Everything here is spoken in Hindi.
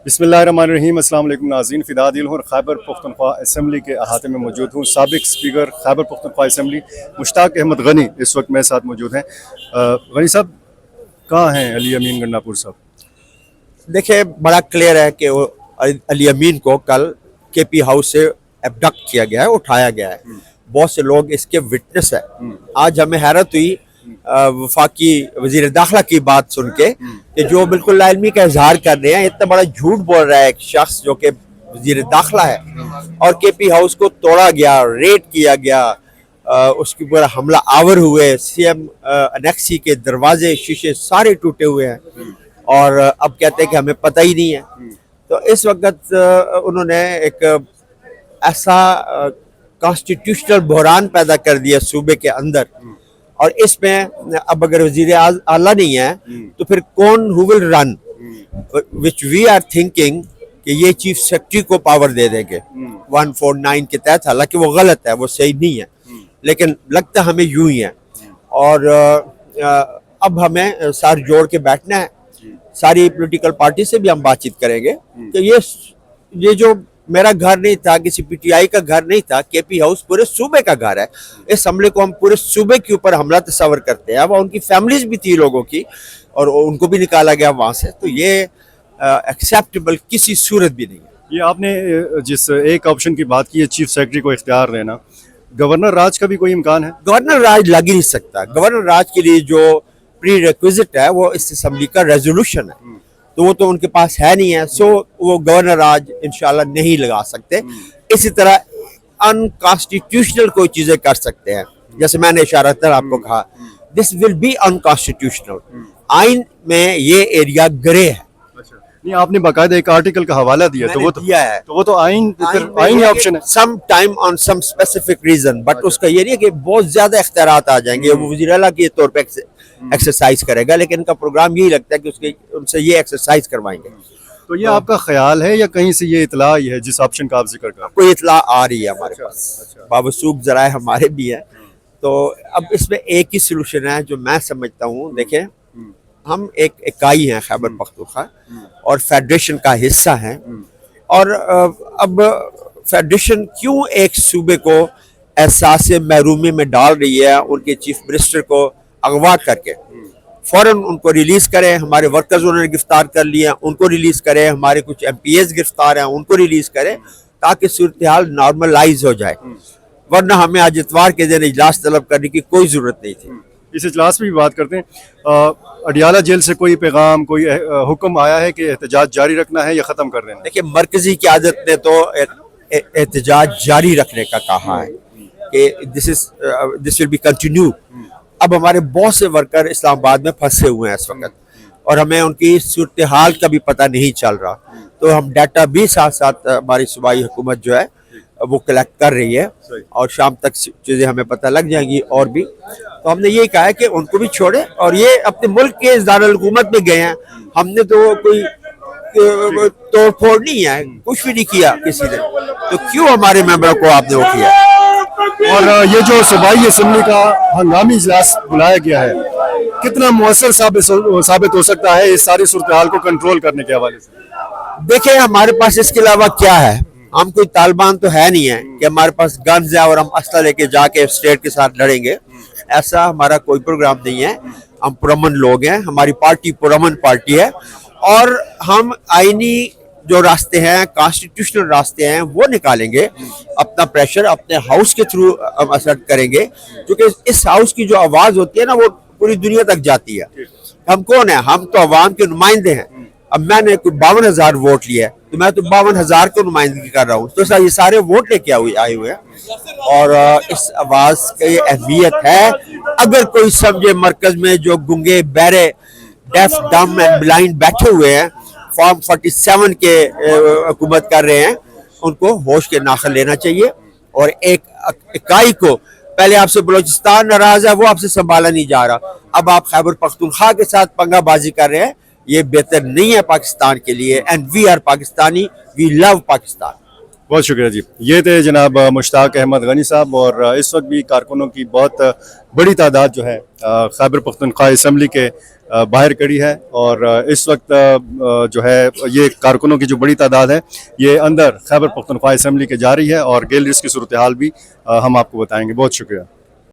बिस्मिल्लाहिर्रहमानिर्रहीम। अस्सलाम वालेकुम नाज़रीन, फ़िदा दिल और खैबर पख्तूनख्वा असम्बली के अहाते में मौजूद हूँ। साबिक स्पीकर खैबर पख्तूनख्वा असम्बली मुश्ताक अहमद गनी इस वक्त मेरे साथ मौजूद हैं। गनी साहब कहाँ हैं अली अमीन गन्नापुर साहब? देखिए, बड़ा क्लियर है कि वो अली अमीन को कल केपी हाउस से एबडक्ट किया गया है, उठाया गया है। बहुत से लोग इसके विटनेस है। आज हमें हैरत हुई वफाकी वजीर दाखिला की बात सुन के कि जो बिल्कुल लाइलमी का इजहार कर रहे हैं। इतना बड़ा झूठ बोल रहा है एक शख्स जो कि वजीर दाखिला है, और केपी हाउस को तोड़ा गया, रेड किया गया, उसके ऊपर हमला आवर हुए, सीएम अनेक्सी के दरवाजे शीशे सारे टूटे हुए हैं, और अब कहते हैं कि हमें पता ही नहीं है। तो इस वक्त उन्होंने एक ऐसा कॉन्स्टिट्यूशनल बहरान पैदा कर दिया सूबे के अंदर, और इसमें अब अगर वजीर आला नहीं है तो फिर कौन who will run, which we are thinking कि ये चीफ सेक्रेटरी को पावर दे देंगे 149 के तहत। हालांकि वो गलत है, वो सही नहीं है, लेकिन लगता हमें यूं ही है। और अब हमें सार जोड़ के बैठना है, सारी पॉलिटिकल पार्टी से भी हम बातचीत करेंगे कि ये जो मेरा घर नहीं था, किसी पीटीआई का घर नहीं था, केपी हाउस पूरे सूबे का घर है। इस हमले को हम पूरे सूबे के ऊपर हमला तस्वर करते हैं। अब उनकी फैमिलीज भी थी लोगों की, और उनको भी निकाला गया वहां से। तो ये एक्सेप्टेबल किसी सूरत भी नहीं है। ये आपने जिस एक ऑप्शन की बात की है चीफ सेक्रेटरी को इख्तियार देना, गवर्नर राज का भी कोई इम्कान है? गवर्नर राज लग ही नहीं सकता। गवर्नर राज के लिए जो प्री रिक्विजिट है वो इस असेंबली का रेजोल्यूशन है, तो वो तो उनके पास है नहीं है। सो वो गवर्नर राज इंशाल्लाह नहीं लगा सकते। इसी तरह अनकॉन्स्टिट्यूशनल कोई चीजें कर सकते हैं, जैसे मैंने इशारतन आपको कहा, दिस विल बी अनकॉन्स्टिट्यूशनल। आइन में ये एरिया ग्रे है। नहीं, आपने बाकायदा एक आर्टिकल का हवाला दिया, तो वो तो दिया है, तो वो तो आइन ऑप्शन है। Some time on some specific reason, but उसका ये नहीं है कि बहुत ज्यादा इख्तियारात आ जाएंगे। वो वज़ीर आला के तौर पे एक्सरसाइज करेगा, लेकिन इनका प्रोग्राम यही लगता है कि उसके उनसे ये एक्सरसाइज करवाएंगे। तो ये आपका ख्याल है या कहीं से ये इतला ही है जिस ऑप्शन का आप जिक्र कर? कोई इतला आ रही है हमारे पास, बावसूख जराए हमारे भी है। तो अब इसमें एक ही सोल्यूशन है जो मैं समझता हूँ। देखें, हम एक इकाई हैं खैबर पख्तूनख्वा, और फेडरेशन का हिस्सा हैं। और अब फेडरेशन क्यों एक सूबे को एहसास महरूमी में डाल रही है? उनके चीफ मिनिस्टर को अगवा करके फौरन उनको रिलीज करें। हमारे वर्कर्स उन्होंने गिरफ्तार कर लिए हैं, उनको रिलीज करें। हमारे कुछ एमपीएस गिरफ्तार हैं, उनको रिलीज करें, ताकि सूरत हाल नॉर्मलाइज हो जाए। वरना हमें आज इतवार के दिन इजलास तलब करने की कोई जरूरत नहीं थी। इस इजलास में भी बात करते हैं। अडियाला जेल से कोई पैगाम, कोई हुक्म आया है कि एहतजाज जारी रखना है या ख़त्म कर देना? देखिए, मरकजी क़यादत ने तो एहतजाज जारी रखने का कहा है कि दिस विल बी कंटिन्यू। अब हमारे बहुत से वर्कर इस्लामाबाद में फंसे हुए हैं इस वक्त, और हमें उनकी सूरत हाल का भी पता नहीं चल रहा। तो हम डाटा भी साथ साथ हमारी सूबाई हुकूमत जो है वो कलेक्ट कर रही है, और शाम तक चीज़ें हमें पता लग जाएंगी। और भी तो हमने यही कहा है कि उनको भी छोड़े, और ये अपने मुल्क के दारुल हुकूमत में गए हैं। हमने तो कोई तोड़ फोड़ नहीं है, कुछ भी नहीं किया किसी ने, तो क्यों हमारे मेंबरों को आपने वो किया? और ये जो सूबाई असम्बली का हंगामी इजलास बुलाया गया है, कितना मुअस्सर साबित हो सकता है इस सारी सूरत हाल को कंट्रोल करने के हवाले से? देखिए, हमारे पास इसके अलावा क्या है? हम कोई तालिबान तो है नहीं है कि हमारे पास गन्स है और हम असला लेके जाके स्टेट के साथ लड़ेंगे। ऐसा हमारा कोई प्रोग्राम नहीं है। हम पुरअमन लोग हैं, हमारी पार्टी पुरअमन पार्टी है, और हम आईनी जो रास्ते हैं, कॉन्स्टिट्यूशनल रास्ते हैं, वो निकालेंगे। अपना प्रेशर अपने हाउस के थ्रू हम असर करेंगे, क्योंकि इस हाउस की जो आवाज़ होती है ना, वो पूरी दुनिया तक जाती है। हम कौन है? हम तो अवाम के नुमाइंदे हैं। अब मैंने कोई 52,000 वोट लिया है, तो मैं तो 52,000 को नुमाइंदगी कर रहा हूँ। तो ये सारे वोट लेके आए हुए हैं, और इस आवाज़ की अहमियत है। अगर कोई समझे मरकज में जो गुंगे, बहरे, डेफ, डम एंड ब्लाइंड बैठे हुए हैं, फॉर्म 47 के हुकूमत कर रहे हैं, उनको होश के नाखन लेना चाहिए। और एक इकाई को, पहले आपसे बलोचिस्तान नाराज है, वो आपसे संभाला नहीं जा रहा, अब आप खैबर पख्तूनख्वा के साथ पंगाबाजी कर रहे हैं। ये बेहतर नहीं है पाकिस्तान के लिए। And we are Pakistani, we love Pakistan. बहुत शुक्रिया जी। ये थे जनाब मुश्ताक अहमद गनी साहब, और इस वक्त भी कारकुनों की बहुत बड़ी तादाद जो है खैबर पख्तूनख्वा असम्बली के बाहर खड़ी है, और इस वक्त जो है ये कारकुनों की जो बड़ी तादाद है ये अंदर खैबर पख्तूनख्वा असम्बली के जा रही है, और गैलरीज की सूरत हाल भी हम आपको बताएंगे। बहुत शुक्रिया।